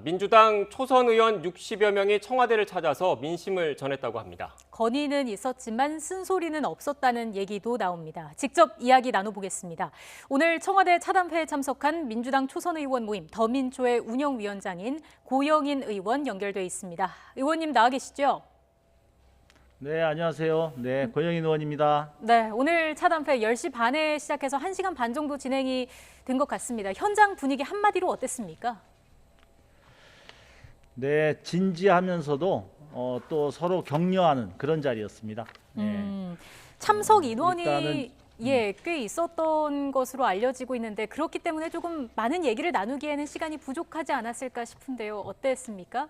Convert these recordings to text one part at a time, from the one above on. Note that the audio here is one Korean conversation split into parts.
민주당 초선 의원 60여 명이 청와대를 찾아서 민심을 전했다고 합니다. 건의는 있었지만 쓴소리는 없었다는 얘기도 나옵니다. 직접 이야기 나눠보겠습니다. 오늘 청와대 차담회에 참석한 민주당 초선 의원 모임 더민초의 운영위원장인 고영인 의원 연결돼 있습니다. 의원님 나와 계시죠? 네, 안녕하세요. 네, 고영인 의원입니다. 네, 오늘 차담회 10시 반에 시작해서 1시간 반 정도 진행이 된 것 같습니다. 현장 분위기 한마디로 어땠습니까? 네, 진지하면서도 또 서로 격려하는 그런 자리였습니다. 네. 참석 인원이 일단은, 꽤 있었던 것으로 알려지고 있는데 그렇기 때문에 조금 많은 얘기를 나누기에는 시간이 부족하지 않았을까 싶은데요. 어땠습니까?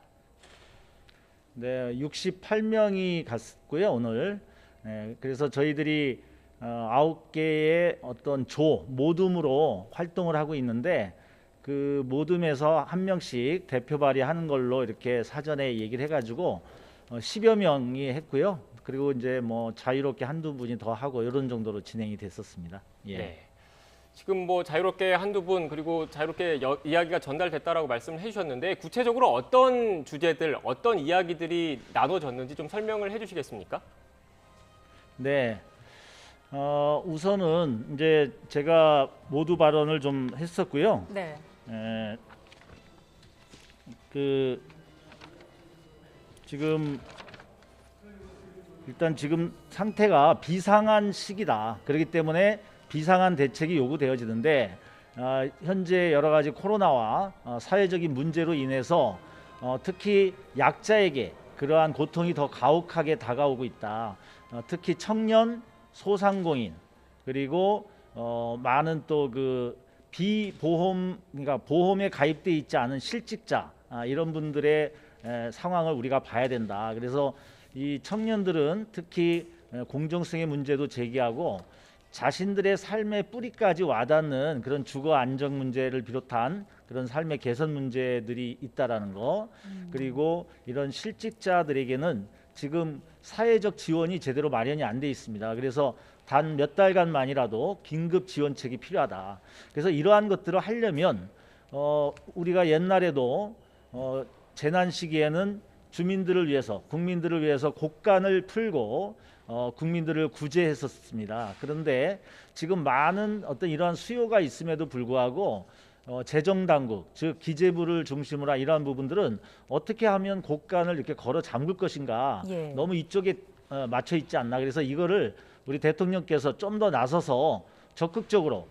네, 68명이 갔고요, 오늘. 네, 그래서 저희들이 9개의 어떤 조, 모둠으로 활동을 하고 있는데 그 모둠에서 한 명씩 대표 발의하는 걸로 이렇게 사전에 얘기를 해가지고 10여 명이 했고요. 그리고 이제 뭐 자유롭게 한두 분이 더 하고 이런 정도로 진행이 됐었습니다. 예. 네. 지금 뭐 자유롭게 한두 분 그리고 자유롭게 이야기가 전달됐다라고 말씀을 해주셨는데 구체적으로 어떤 주제들, 어떤 이야기들이 나눠졌는지 좀 설명을 해주시겠습니까? 네. 우선은 이제 제가 모두 발언을 좀 했었고요. 네. 그 지금 일단 지금 상태가 비상한 시기다. 그렇기 때문에 비상한 대책이 요구되어지는데 현재 여러 가지 코로나와 사회적인 문제로 인해서 특히 약자에게 그러한 고통이 더 가혹하게 다가오고 있다. 특히 청년, 소상공인 그리고 많은 또 그 비보험 그러니까 보험에 가입돼 있지 않은 실직자 이런 분들의 상황을 우리가 봐야 된다. 그래서 이 청년들은 특히 공정성의 문제도 제기하고 자신들의 삶의 뿌리까지 와닿는 그런 주거 안정 문제를 비롯한 그런 삶의 개선 문제들이 있다라는 거. 그리고 이런 실직자들에게는 지금 사회적 지원이 제대로 마련이 안 돼 있습니다. 그래서 단 몇 달간만이라도 긴급 지원책이 필요하다. 그래서 이러한 것들을 하려면 우리가 옛날에도 재난 시기에는 주민들을 위해서 국민들을 위해서 곡간을 풀고 국민들을 구제했었습니다. 그런데 지금 많은 어떤 이러한 수요가 있음에도 불구하고 재정 당국 즉 기재부를 중심으로 한 이러한 부분들은 어떻게 하면 곡간을 이렇게 걸어 잠글 것인가 너무 이쪽에 맞춰 있지 않나. 그래서 이거를 우리 대통령께서 좀 더 나서서 적극적으로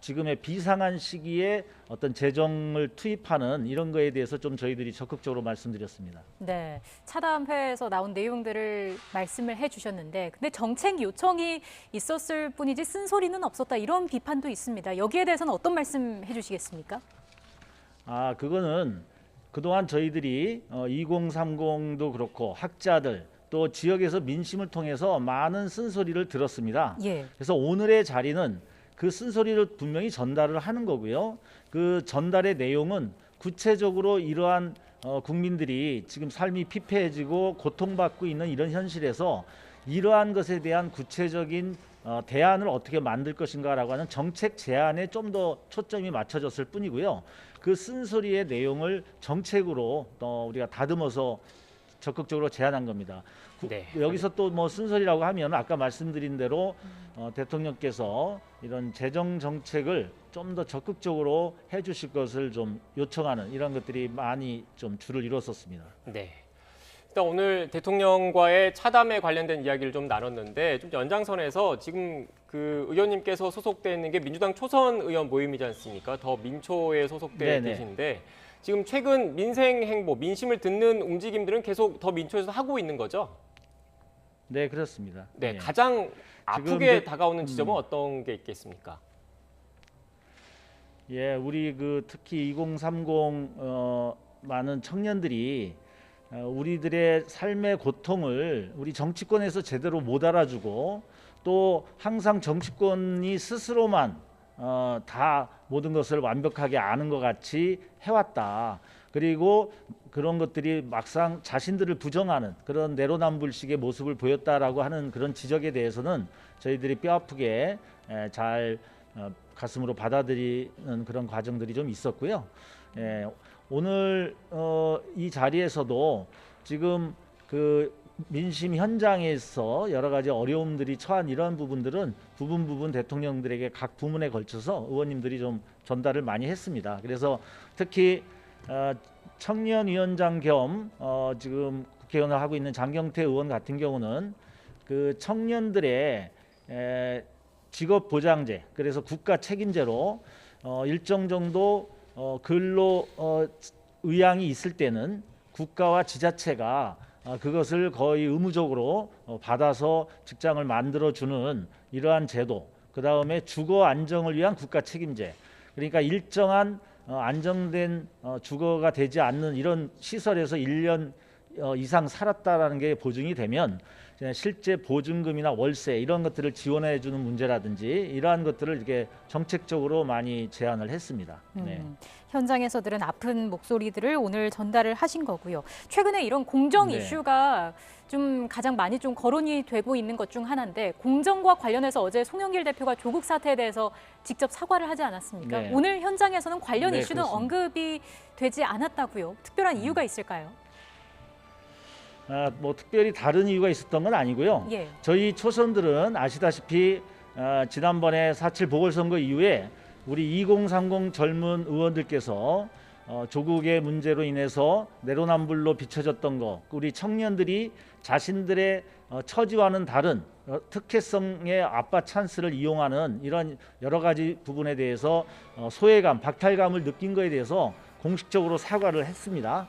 지금의 비상한 시기에 어떤 재정을 투입하는 이런 거에 대해서 좀 저희들이 적극적으로 말씀드렸습니다. 네, 차담회에서 나온 내용들을 말씀을 해주셨는데 근데 정책 요청이 있었을 뿐이지 쓴소리는 없었다 이런 비판도 있습니다. 여기에 대해서는 어떤 말씀 해주시겠습니까? 그거는 그동안 저희들이 2030도 그렇고 학자들 또 지역에서 민심을 통해서 많은 쓴소리를 들었습니다. 그래서 오늘의 자리는 그 쓴소리를 분명히 전달을 하는 거고요. 그 전달의 내용은 구체적으로 이러한 국민들이 지금 삶이 피폐해지고 고통받고 있는 이런 현실에서 이러한 것에 대한 구체적인 대안을 어떻게 만들 것인가라고 하는 정책 제안에 좀 더 초점이 맞춰졌을 뿐이고요. 그 쓴소리의 내용을 정책으로 우리가 다듬어서 적극적으로 제안한 겁니다. 여기서 또 뭐 쓴소리라고 하면 아까 말씀드린 대로 대통령께서 이런 재정 정책을 좀 더 적극적으로 해주실 것을 좀 요청하는 이런 것들이 많이 좀 줄을 이뤘었습니다. 네. 일단 오늘 대통령과의 차담에 관련된 이야기를 좀 나눴는데 좀 연장선에서 지금 그 의원님께서 소속돼 있는 게 민주당 초선 의원 모임이지 않습니까? 더 민초에 소속돼 계신데 지금 최근 민생 행보, 민심을 듣는 움직임들은 계속 더 민초에서 하고 있는 거죠? 네, 그렇습니다. 네, 가장 아프게 다가오는 지점은 어떤 게 있겠습니까? 예, 우리 그 특히 2030 많은 청년들이 우리들의 삶의 고통을 우리 정치권에서 제대로 못 알아주고 또 항상 정치권이 스스로만 다 모든 것을 완벽하게 아는 것 같이 해왔다. 그리고 그런 것들이 막상 자신들을 부정하는 그런 내로남불식의 모습을 보였다라고 하는 그런 지적에 대해서는 저희들이 뼈아프게 잘 가슴으로 받아들이는 그런 과정들이 좀 있었고요. 오늘 이 자리에서도 지금 그 민심 현장에서 여러 가지 어려움들이 처한 이러한 부분들은 부분 대통령들에게 각 부문에 걸쳐서 의원님들이 좀 전달을 많이 했습니다. 그래서 특히 청년위원장 겸 지금 국회의원을 하고 있는 장경태 의원 같은 경우는 그 청년들의 직업보장제, 그래서 국가 책임제로 일정 정도 근로 의향이 있을 때는 국가와 지자체가 그것을 거의 의무적으로 받아서 직장을 만들어주는 이러한 제도, 그 다음에 주거 안정을 위한 국가 책임제, 그러니까 일정한 안정된 주거가 되지 않는 이런 시설에서 1년 이상 살았다라는 게 보증이 되면 실제 보증금이나 월세 이런 것들을 지원해 주는 문제라든지 이러한 것들을 이렇게 정책적으로 많이 제안을 했습니다. 네. 현장에서 들은 아픈 목소리들을 오늘 전달을 하신 거고요. 최근에 이런 공정 네. 이슈가 좀 가장 많이 좀 거론이 되고 있는 것 중 하나인데, 공정과 관련해서 어제 송영길 대표가 조국 사태에 대해서 직접 사과를 하지 않았습니까? 네. 오늘 현장에서는 관련 네, 이슈는 그렇습니다. 언급이 되지 않았다고요. 특별한 이유가 있을까요? 뭐 특별히 다른 이유가 있었던 건 아니고요. 예. 저희 초선들은 아시다시피 지난번에 4.7 보궐선거 이후에 우리 2030 젊은 의원들께서 조국의 문제로 인해서 내로남불로 비춰졌던 거, 우리 청년들이 자신들의 처지와는 다른 특혜성의 아빠 찬스를 이용하는 이런 여러 가지 부분에 대해서 소외감, 박탈감을 느낀 거에 대해서 공식적으로 사과를 했습니다.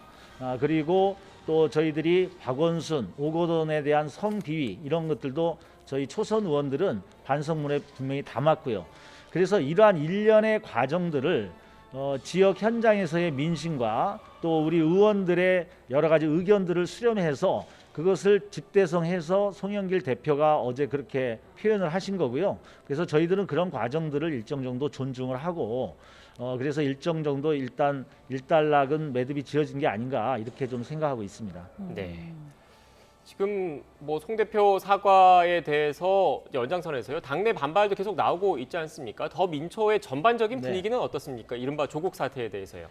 그리고 또 저희들이 박원순, 오거돈에 대한 성비위 이런 것들도 저희 초선 의원들은 반성문에 분명히 담았고요. 그래서 이러한 일련의 과정들을 지역 현장에서의 민심과 또 우리 의원들의 여러 가지 의견들을 수렴해서 그것을 집대성해서 송영길 대표가 어제 그렇게 표현을 하신 거고요. 그래서 저희들은 그런 과정들을 일정 정도 존중을 하고 그래서 일정 정도 일단 일단락은 매듭이 지어진 게 아닌가 이렇게 좀 생각하고 있습니다. 네. 지금 뭐 송 대표 사과에 대해서 연장선에서요. 당내 반발도 계속 나오고 있지 않습니까? 더 민초의 전반적인 분위기는 어떻습니까? 이른바 조국 사태에 대해서요.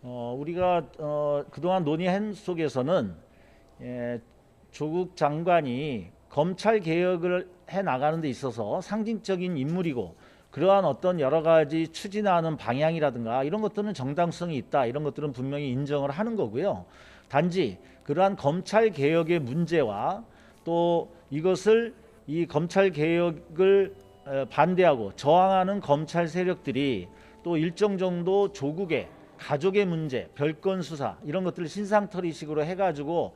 우리가 그동안 논의한 속에서는 조국 장관이 검찰 개혁을 해 나가는 데 있어서 상징적인 인물이고 그러한 어떤 여러 가지 추진하는 방향이라든가 이런 것들은 정당성이 있다. 이런 것들은 분명히 인정을 하는 거고요. 단지 그러한 검찰 개혁의 문제와 또 이것을 이 검찰 개혁을 반대하고 저항하는 검찰 세력들이 또 일정 정도 조국의 가족의 문제, 별건 수사 이런 것들을 신상털이식으로 해가지고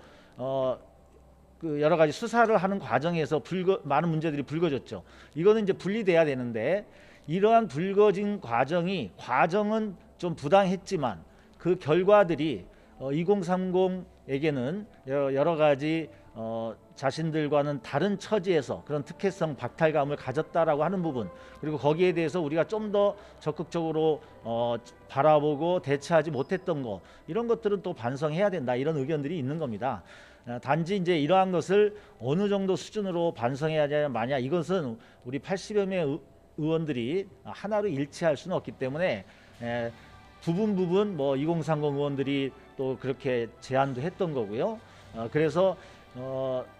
그 여러 가지 수사를 하는 과정에서 많은 문제들이 불거졌죠. 이거는 이제 분리돼야 되는데 이러한 불거진 과정은 좀 부당했지만 그 결과들이 2030에게는 여러 가지 자신들과는 다른 처지에서 그런 특혜성 박탈감을 가졌다라고 하는 부분, 그리고 거기에 대해서 우리가 좀 더 적극적으로 바라보고 대처하지 못했던 거, 이런 것들은 또 반성해야 된다, 이런 의견들이 있는 겁니다. 단지 이제 이러한 것을 어느 정도 수준으로 반성해야 마냐, 이것은 우리 80여 명의 의원들이 하나로 일치할 수는 없기 때문에 부분 뭐 2030 의원들이 또 그렇게 제안도 했던 거고요. 그래서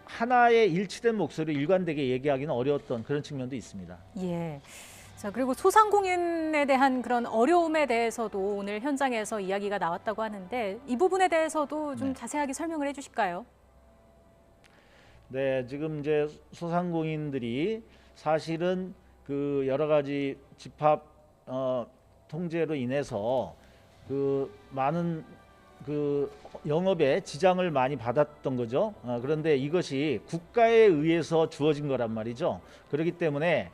하나의 일치된 목소리를 일관되게 얘기하기는 어려웠던 그런 측면도 있습니다. 예. 자, 그리고 소상공인에 대한 그런 어려움에 대해서도 오늘 현장에서 이야기가 나왔다고 하는데 이 부분에 대해서도 좀 자세하게 설명을 해주실까요? 네, 지금 이제 소상공인들이 사실은 그 여러 가지 집합 통제로 인해서 그 많은 그 영업에 지장을 많이 받았던 거죠. 그런데 이것이 국가에 의해서 주어진 거란 말이죠. 그렇기 때문에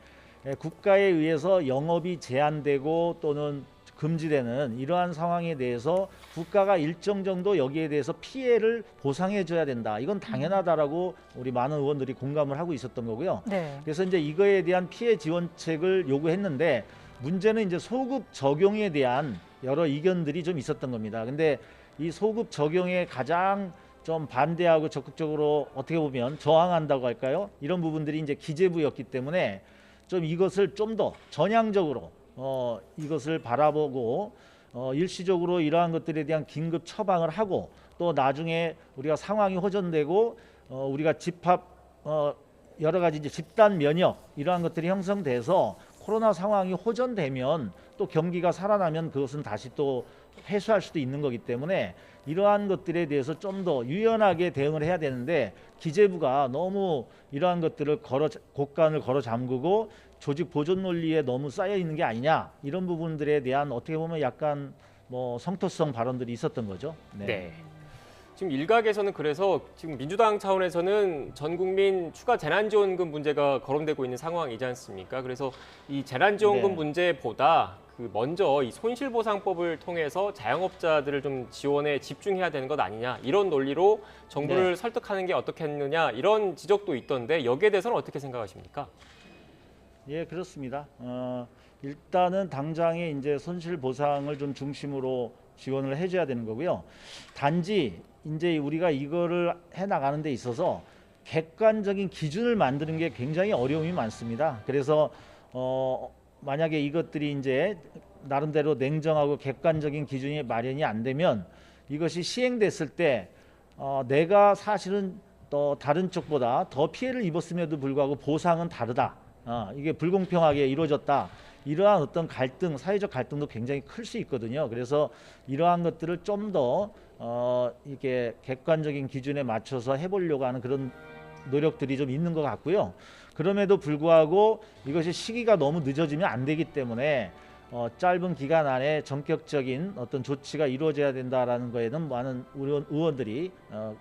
국가에 의해서 영업이 제한되고 또는 금지되는 이러한 상황에 대해서 국가가 일정 정도 여기에 대해서 피해를 보상해 줘야 된다. 이건 당연하다라고 우리 많은 의원들이 공감을 하고 있었던 거고요. 네. 그래서 이제 이거에 대한 피해 지원책을 요구했는데 문제는 이제 소급 적용에 대한 여러 의견들이 좀 있었던 겁니다. 근데 이 소급 적용에 가장 좀 반대하고 적극적으로 어떻게 보면 저항한다고 할까요? 이런 부분들이 이제 기재부였기 때문에 좀 이것을 좀 더 전향적으로 이것을 바라보고 일시적으로 이러한 것들에 대한 긴급 처방을 하고 또 나중에 우리가 상황이 호전되고 우리가 집합 여러 가지 이제 집단 면역 이러한 것들이 형성돼서 코로나 상황이 호전되면 또 경기가 살아나면 그것은 다시 또 회수할 수도 있는 거기 때문에 이러한 것들에 대해서 좀 더 유연하게 대응을 해야 되는데 기재부가 너무 이러한 것들을 곡간을 걸어 잠그고 조직 보존 논리에 너무 쌓여 있는 게 아니냐 이런 부분들에 대한 어떻게 보면 약간 뭐 성토성 발언들이 있었던 거죠. 네. 지금 일각에서는 그래서 지금 민주당 차원에서는 전 국민 추가 재난지원금 문제가 거론되고 있는 상황이지 않습니까? 그래서 이 재난지원금 네. 문제보다 먼저 이 손실보상법을 통해서 자영업자들을 좀 지원에 집중해야 되는 것 아니냐 이런 논리로 정부를 설득하는 게 어떻겠느냐 이런 지적도 있던데 여기에 대해서는 어떻게 생각하십니까? 예, 그렇습니다. 일단은 당장에 이제 손실 보상을 좀 중심으로 지원을 해줘야 되는 거고요. 단지 이제 우리가 이거를 해 나가는 데 있어서 객관적인 기준을 만드는 게 굉장히 어려움이 많습니다. 그래서 만약에 이것들이 이제 나름대로 냉정하고 객관적인 기준이 마련이 안 되면 이것이 시행됐을 때 내가 사실은 또 다른 쪽보다 더 피해를 입었음에도 불구하고 보상은 다르다. 이게 불공평하게 이루어졌다. 이러한 어떤 갈등, 사회적 갈등도 굉장히 클 수 있거든요. 그래서 이러한 것들을 좀 더 이렇게 객관적인 기준에 맞춰서 해보려고 하는 그런 노력들이 좀 있는 것 같고요. 그럼에도 불구하고 이것이 시기가 너무 늦어지면 안 되기 때문에 짧은 기간 안에 전격적인 어떤 조치가 이루어져야 된다라는 거에는 많은 의원들이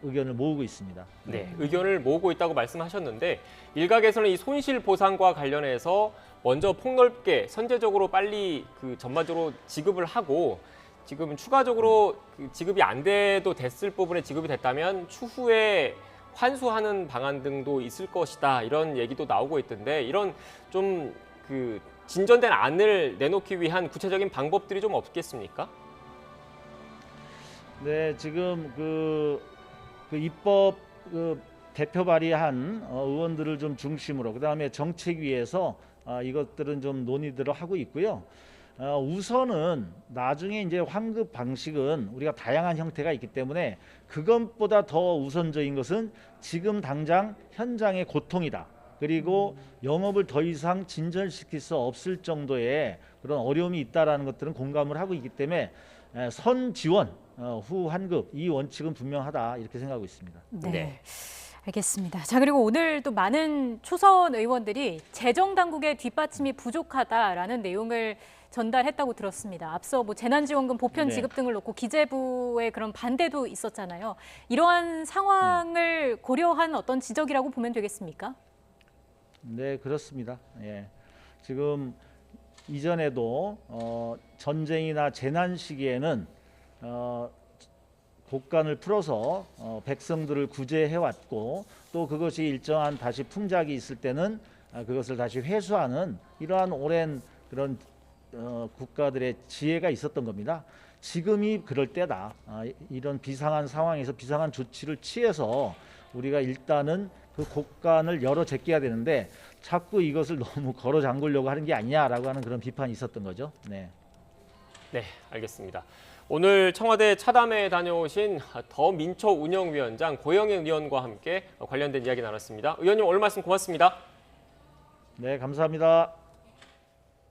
의견을 모으고 있습니다. 네, 의견을 모으고 있다고 말씀하셨는데 일각에서는 이 손실 보상과 관련해서 먼저 폭넓게 선제적으로 빨리 전반적으로 지급을 하고 지금 추가적으로 지급이 안 돼도 됐을 부분에 지급이 됐다면 추후에 환수하는 방안 등도 있을 것이다 이런 얘기도 나오고 있던데 이런 좀 진전된 안을 내놓기 위한 구체적인 방법들이 좀 없겠습니까? 네, 지금 그 입법 대표 발의한 의원들을 좀 중심으로 그다음에 정책위에서 이것들은 좀 논의들을 하고 있고요. 우선은 나중에 이제 환급 방식은 우리가 다양한 형태가 있기 때문에 그것보다 더 우선적인 것은 지금 당장 현장의 고통이다. 그리고 영업을 더 이상 진전시킬 수 없을 정도의 그런 어려움이 있다라는 것들은 공감을 하고 있기 때문에 선 지원, 후 환급 이 원칙은 분명하다 이렇게 생각하고 있습니다. 네. 알겠습니다. 자, 그리고 오늘 또 많은 초선 의원들이 재정 당국의 뒷받침이 부족하다라는 내용을 전달했다고 들었습니다. 앞서 뭐 재난지원금 보편 지급 등을 놓고 기재부의 그런 반대도 있었잖아요. 이러한 상황을 고려한 어떤 지적이라고 보면 되겠습니까? 네, 그렇습니다. 예. 지금 이전에도 전쟁이나 재난 시기에는 곡간을 풀어서 백성들을 구제해 왔고 또 그것이 일정한 다시 풍작이 있을 때는 그것을 다시 회수하는 이러한 오랜 그런 국가들의 지혜가 있었던 겁니다. 지금이 그럴 때다. 이런 비상한 상황에서 비상한 조치를 취해서 우리가 일단은 그 곡간을 열어 제껴야 되는데 자꾸 이것을 너무 걸어 잠그려고 하는 게 아니냐라고 하는 그런 비판이 있었던 거죠. 네. 네, 알겠습니다. 오늘 청와대 차담에 다녀오신 더민초 운영위원장 고영현 의원과 함께 관련된 이야기 나눴습니다. 의원님 오늘 말씀 고맙습니다. 네, 감사합니다.